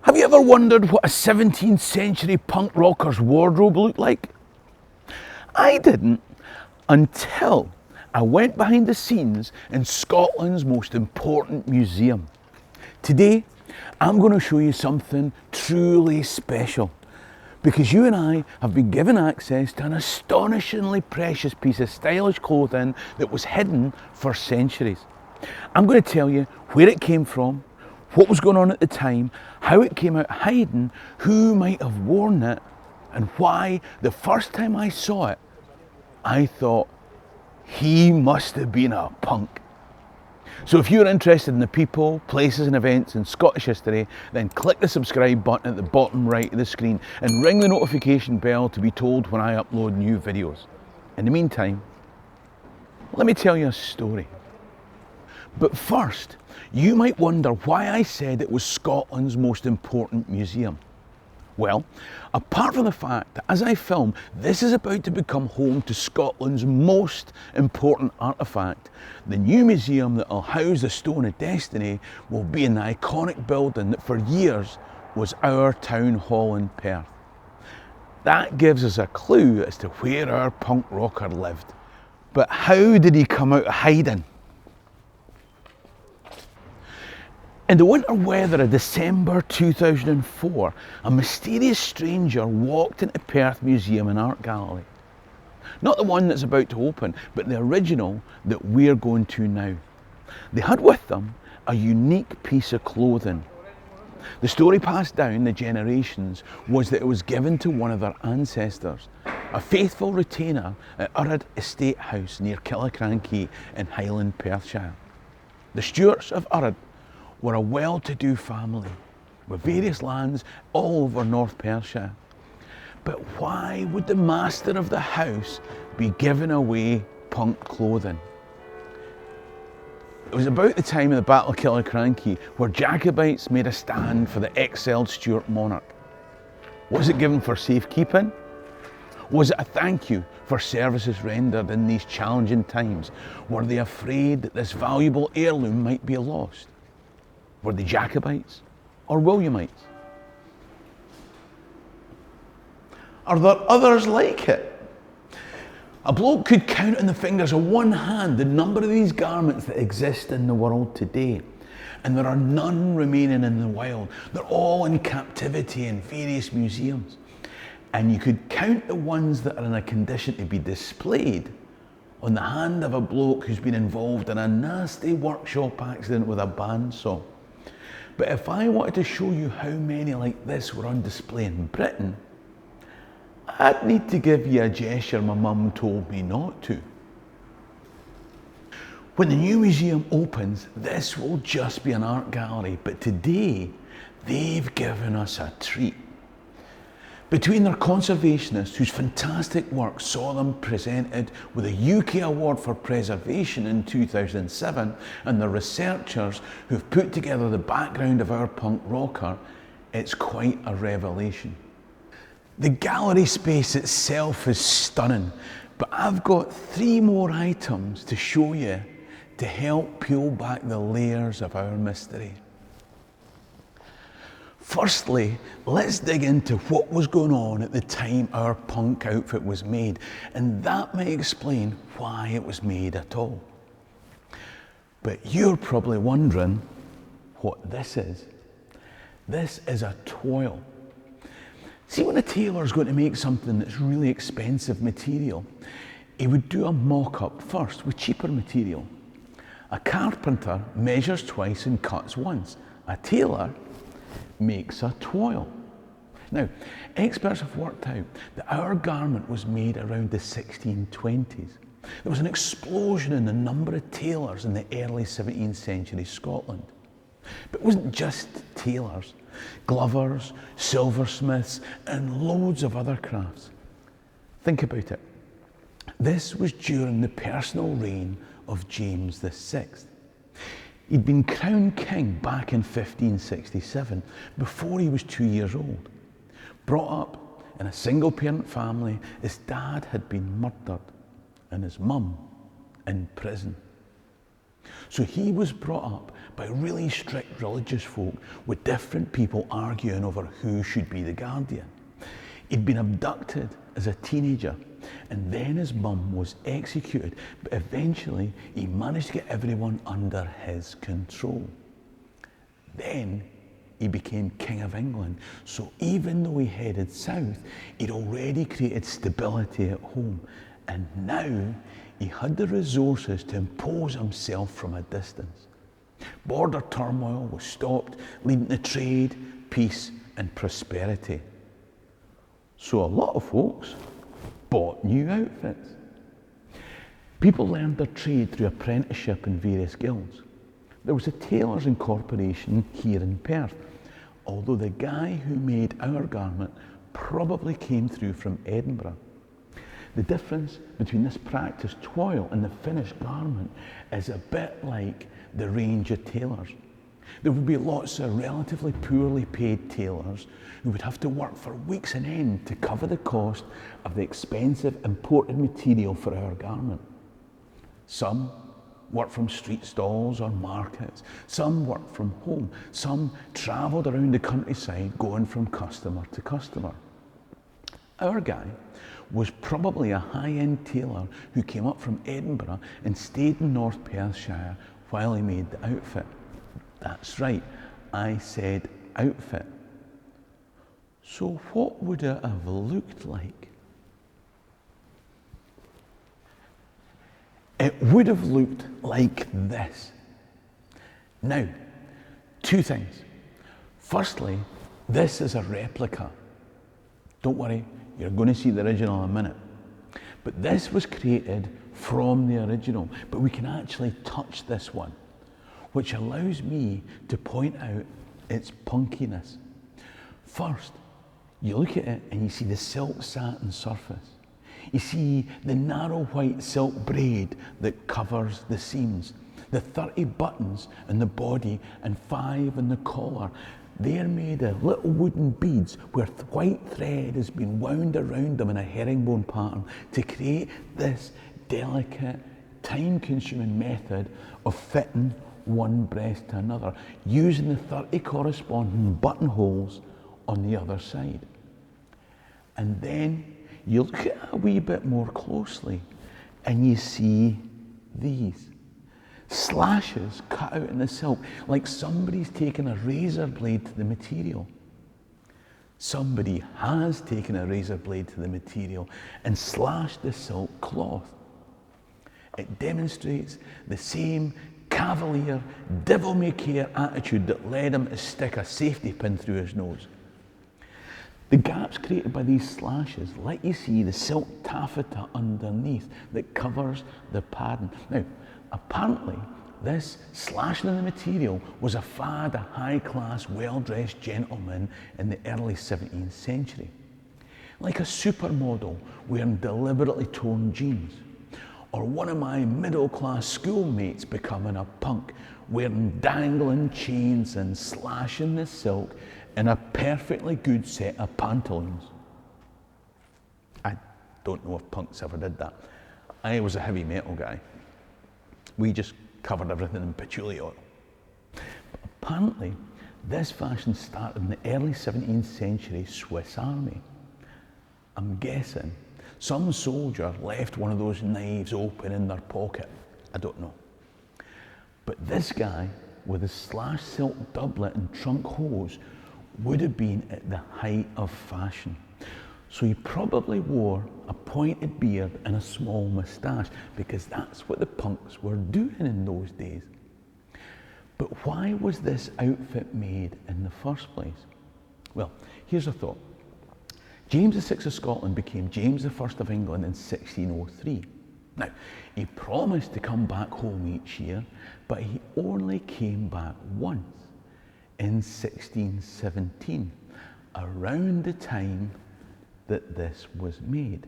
Have you ever wondered what a 17th century punk rocker's wardrobe looked like? I didn't until I went behind the scenes in Scotland's most important museum. Today, I'm going to show you something truly special, because you and I have been given access to an astonishingly precious piece of stylish clothing that was hidden for centuries. I'm going to tell you where it came from, what was going on at the time, how it came out hiding, who might have worn it, and why the first time I saw it, I thought, he must have been a punk. So if you're interested in the people, places and events in Scottish history, then click the subscribe button at the bottom right of the screen and ring the notification bell to be told when I upload new videos. In the meantime, let me tell you a story. But first, you might wonder why I said it was Scotland's most important museum. Well, apart from the fact that as I film, this is about to become home to Scotland's most important artefact, the new museum that will house the Stone of Destiny will be in the iconic building that for years was our town hall in Perth. That gives us a clue as to where our punk rocker lived. But how did he come out of hiding? In the winter weather of December 2004, a mysterious stranger walked into Perth Museum and Art Gallery. Not the one that's about to open, but the original that we're going to now. They had with them a unique piece of clothing. The story passed down the generations was that it was given to one of their ancestors, a faithful retainer at Urrad Estate House near Killiecrankie in Highland, Perthshire. The Stewarts of Urrad were a well-to-do family with various lands all over North Perthshire. But why would the master of the house be giving away punk clothing? It was about the time of the Battle of Killiecrankie where Jacobites made a stand for the exiled Stuart monarch. Was it given for safekeeping? Was it a thank you for services rendered in these challenging times? Were they afraid that this valuable heirloom might be lost? Were they Jacobites or Williamites? Are there others like it? A bloke could count on the fingers of one hand the number of these garments that exist in the world today. And there are none remaining in the wild. They're all in captivity in various museums. And you could count the ones that are in a condition to be displayed on the hand of a bloke who's been involved in a nasty workshop accident with a bandsaw. But if I wanted to show you how many like this were on display in Britain, I'd need to give you a gesture my mum told me not to. When the new museum opens, this will just be an art gallery, but today they've given us a treat. Between their conservationists, whose fantastic work saw them presented with a UK Award for Preservation in 2007, and the researchers who've put together the background of our punk rocker, it's quite a revelation. The gallery space itself is stunning, but I've got 3 more items to show you to help peel back the layers of our mystery. Firstly, let's dig into what was going on at the time our punk outfit was made, and that may explain why it was made at all. But you're probably wondering what this is. This is a toil. See, when a tailor's going to make something that's really expensive material, he would do a mock-up first with cheaper material. A carpenter measures twice and cuts once. A tailor makes a toil. Now, experts have worked out that our garment was made around the 1620s. There was an explosion in the number of tailors in the early 17th century Scotland. But it wasn't just tailors, glovers, silversmiths, and loads of other crafts. Think about it. This was during the personal reign of James VI. He'd been crowned king back in 1567, before he was 2 years old. Brought up in a single-parent family, his dad had been murdered and his mum in prison. So he was brought up by really strict religious folk with different people arguing over who should be the guardian. He'd been abducted as a teenager, and then his mum was executed, but eventually he managed to get everyone under his control. Then he became King of England, so even though he headed south, he'd already created stability at home, and now he had the resources to impose himself from a distance. Border turmoil was stopped, leading to trade, peace and prosperity. So a lot of folks bought new outfits. People learned their trade through apprenticeship in various guilds. There was a tailors incorporation here in Perth, although the guy who made our garment probably came through from Edinburgh. The difference between this practiced toil and the finished garment is a bit like the range of tailors. There would be lots of relatively poorly paid tailors who would have to work for weeks on end to cover the cost of the expensive imported material for our garment. Some worked from street stalls or markets, some worked from home, some travelled around the countryside going from customer to customer. Our guy was probably a high-end tailor who came up from Edinburgh and stayed in North Perthshire while he made the outfit. That's right, I said outfit. So what would it have looked like? It would have looked like this. Now, two things. Firstly, this is a replica. Don't worry, you're going to see the original in a minute. But this was created from the original, but we can actually touch this one, which allows me to point out its punkiness. First, you look at it and you see the silk satin surface. You see the narrow white silk braid that covers the seams, the 30 buttons in the body and 5 in the collar. They're made of little wooden beads where white thread has been wound around them in a herringbone pattern to create this delicate, time-consuming method of fitting one breast to another, using the 30 corresponding buttonholes on the other side. And then you look at it a wee bit more closely and you see these slashes cut out in the silk, like somebody's taken a razor blade to the material. Somebody has taken a razor blade to the material and slashed the silk cloth. It demonstrates the same cavalier, devil-may-care attitude that led him to stick a safety pin through his nose. The gaps created by these slashes let you see the silk taffeta underneath that covers the padding. Now, apparently, this slashing in the material was a fad of high-class, well-dressed gentlemen in the early 17th century. Like a supermodel wearing deliberately torn jeans, or one of my middle-class schoolmates becoming a punk, wearing dangling chains and slashing the silk in a perfectly good set of pantaloons. I don't know if punks ever did that. I was a heavy metal guy. We just covered everything in patchouli oil. But apparently, this fashion started in the early 17th century Swiss army. I'm guessing some soldier left one of those knives open in their pocket. I don't know. But this guy, with his slashed silk doublet and trunk hose, would have been at the height of fashion. So he probably wore a pointed beard and a small moustache, because that's what the punks were doing in those days. But why was this outfit made in the first place? Well, here's a thought. James VI of Scotland became James I of England in 1603. Now, he promised to come back home each year, but he only came back once, in 1617, around the time that this was made.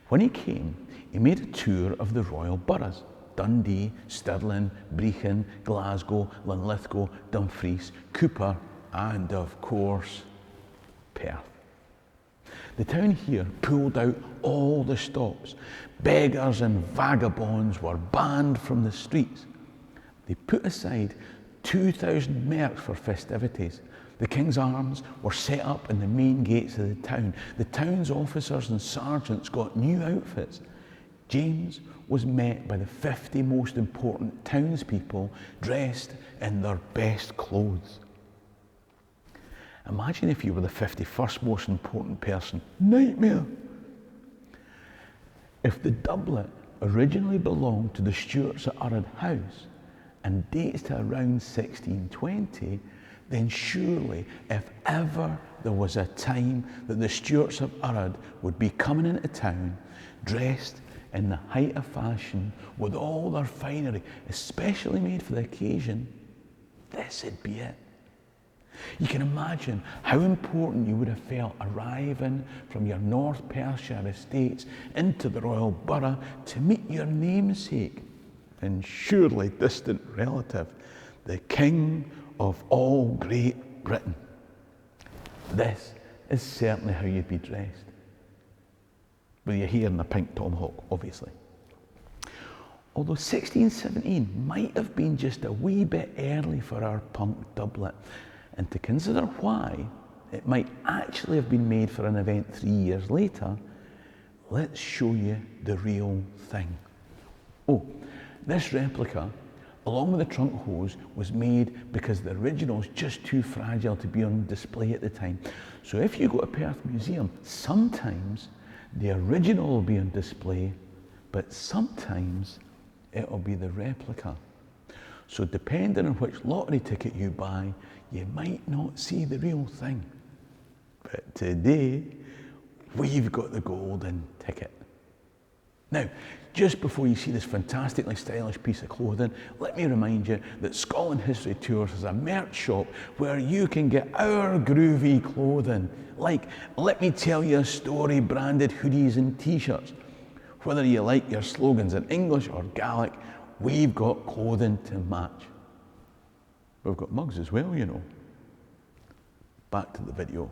When he came, he made a tour of the royal boroughs: Dundee, Stirling, Brechin, Glasgow, Linlithgow, Dumfries, Cooper, and of course, Perth. The town here pulled out all the stops. Beggars and vagabonds were banned from the streets. They put aside 2,000 merks for festivities. The King's Arms were set up in the main gates of the town. The town's officers and sergeants got new outfits. James was met by the 50 most important townspeople dressed in their best clothes. Imagine if you were the 51st most important person. Nightmare! If the doublet originally belonged to the Stuarts at Urrod House and dates to around 1620, then surely, if ever there was a time that the Stuarts of Urrod would be coming into town, dressed in the height of fashion, with all their finery, especially made for the occasion, this would be it. You can imagine how important you would have felt arriving from your North Perthshire estates into the royal borough to meet your namesake and surely distant relative, the King of all Great Britain. This is certainly how you'd be dressed. With your hair and a pink tomahawk, obviously. Although 1617 might have been just a wee bit early for our punk doublet, and to consider why it might actually have been made for an event 3 years later, let's show you the real thing. Oh, this replica, along with the trunk hose, was made because the original was just too fragile to be on display at the time. So if you go to Perth Museum, sometimes the original will be on display, but sometimes it'll be the replica. So depending on which lottery ticket you buy, you might not see the real thing. But today, we've got the golden ticket. Now, just before you see this fantastically stylish piece of clothing, let me remind you that Scotland History Tours is a merch shop where you can get our groovy clothing, like Let Me Tell You a Story branded hoodies and t-shirts. Whether you like your slogans in English or Gaelic, we've got clothing to match. We've got mugs as well, you know. Back to the video.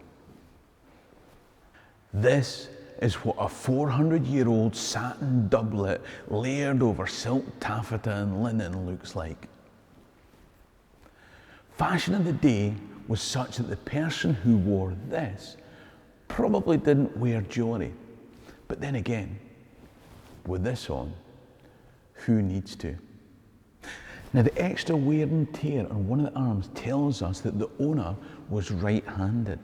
This is what a 400-year-old satin doublet layered over silk taffeta and linen looks like. Fashion of the day was such that the person who wore this probably didn't wear jewellery. But then again, with this on, who needs to? Now, the extra wear and tear on one of the arms tells us that the owner was right-handed.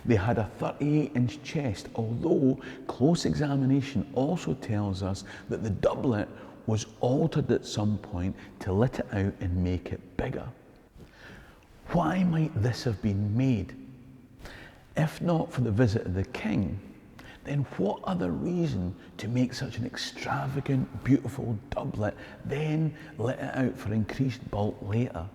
They had a 38-inch chest, although close examination also tells us that the doublet was altered at some point to let it out and make it bigger. Why might this have been made? If not for the visit of the king, then what other reason to make such an extravagant, beautiful doublet, then let it out for increased bulk later?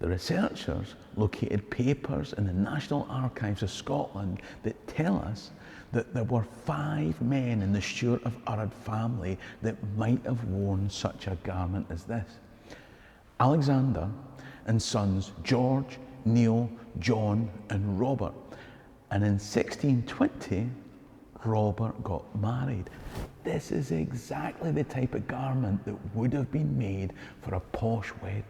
The researchers located papers in the National Archives of Scotland that tell us that there were 5 men in the Stuart of Urrod family that might have worn such a garment as this. Alexander and sons George, Neil, John and Robert. And in 1620, Robert got married. This is exactly the type of garment that would have been made for a posh wedding.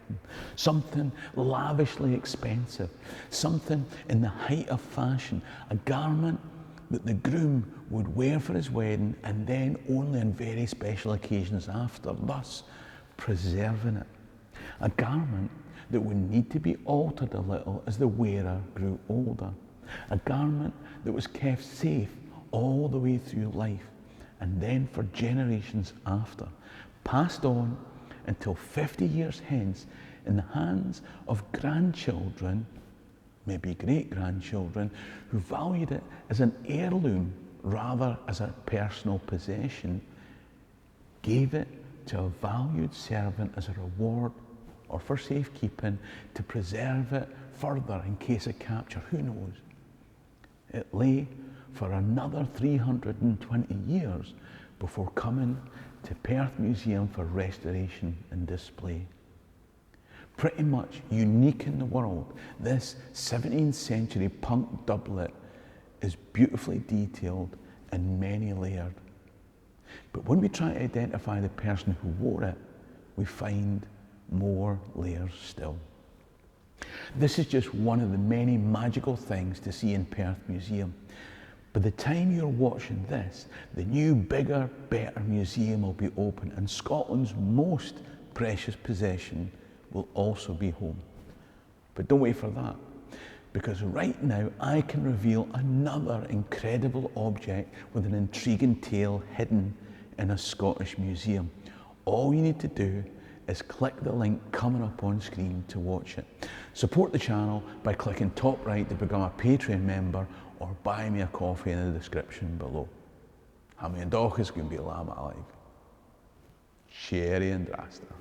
Something lavishly expensive, something in the height of fashion, a garment that the groom would wear for his wedding and then only on very special occasions after, thus preserving it. A garment that would need to be altered a little as the wearer grew older. A garment that was kept safe all the way through life and then for generations after, passed on until 50 years hence in the hands of grandchildren, maybe great-grandchildren, who valued it as an heirloom rather as a personal possession, gave it to a valued servant as a reward or for safekeeping to preserve it further in case of capture, who knows. It lay for another 320 years before coming to Perth Museum for restoration and display. Pretty much unique in the world, this 17th century punk doublet is beautifully detailed and many layered. But when we try to identify the person who wore it, we find more layers still. This is just one of the many magical things to see in Perth Museum. By the time you're watching this, the new, bigger, better museum will be open, and Scotland's most precious possession will also be home. But don't wait for that, because right now I can reveal another incredible object with an intriguing tale hidden in a Scottish museum. All you need to do is click the link coming up on screen to watch it. Support the channel by clicking top right to become a Patreon member, or buy me a coffee in the description below. Ha mi an dóchas gwn bí lam alive. Sherry and Drasta.